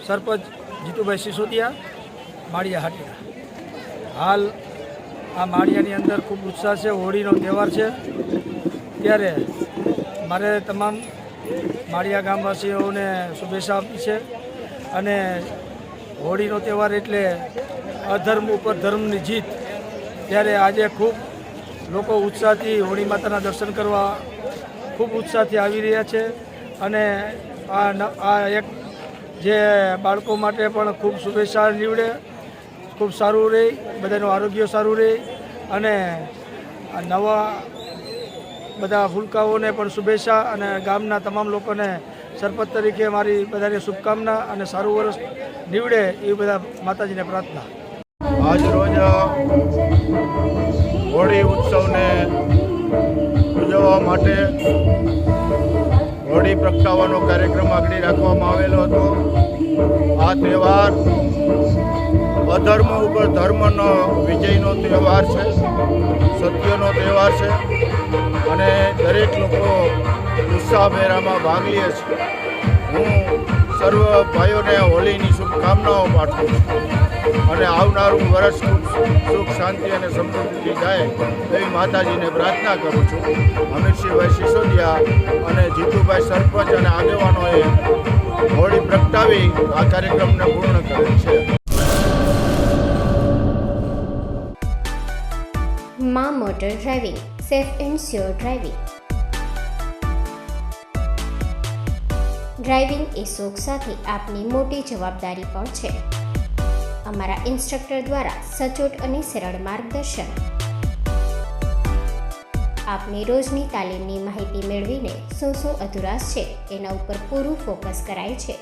સરપંચ જીતુભાઈ સિસોદિયા, માળિયા હાટિયા. હાલ આ માળિયાની અંદર ખૂબ ઉત્સાહ છે. હોળીનો તહેવાર છે, ત્યારે મારે તમામ માળિયા ગામવાસીઓને શુભેચ્છા આપી છે. અને હોળીનો તહેવાર એટલે અધર્મ ઉપર ધર્મની જીત. ત્યારે આજે ખૂબ લોકો ઉત્સાહથી હોળી માતાના દર્શન કરવા ખૂબ ઉત્સાહથી આવી રહ્યા છે. અને આ એક જે બાળકો માટે પણ ખૂબ શુભેચ્છા નીવડે, ખૂબ સારું રહે, બધાનું આરોગ્ય સારું રહે. અને નવા બધા ફૂલકાઓને પણ શુભેચ્છા, અને ગામના તમામ લોકોને સરપંચ તરીકે મારી બધાને શુભકામના અને સારું વર્ષ નીવડે એ બધા માતાજીને પ્રાર્થના. આજ રોજ હોળી ઉત્સવને ઉજવવા માટે હોળી પ્રગટાવવાનો કાર્યક્રમ આગળ રાખવામાં આવેલો હતો. આ તહેવાર અધર્મ ઉપર ધર્મનો વિજયનો તહેવાર છે, સત્યનો તહેવાર છે, અને દરેક લોકો ઉત્સાહભેરામાં ભાગ લે છે. હું સર્વ ભાઈઓને હોળીની શુભકામનાઓ પાઠવું છું, અને આવનારું વર્ષ સુખ શાંતિ અને સમૃદ્ધિથી જાય એવી માતાજીને પ્રાર્થના કરું છું. અમિતસિંહભાઈ સિસોદિયા અને જીતુભાઈ સરપંચ અને આગેવાનોએ હોળી પ્રગટાવી આ કાર્યક્રમને પૂર્ણ કરેલ છે. માં motor driving, safe and sure driving. Driving એ શોખ સાથે આપની મોટી જવાબદારી પણ છે. અમારા ઇન્સ્ટ્રક્ટર દ્વારા સચોટ અને સરળ માર્ગદર્શન. આપની રોજની તાલીમની માહિતી મેળવીને શું અધુરાશ છે એના ઉપર પૂરું ફોકસ કરાય છે.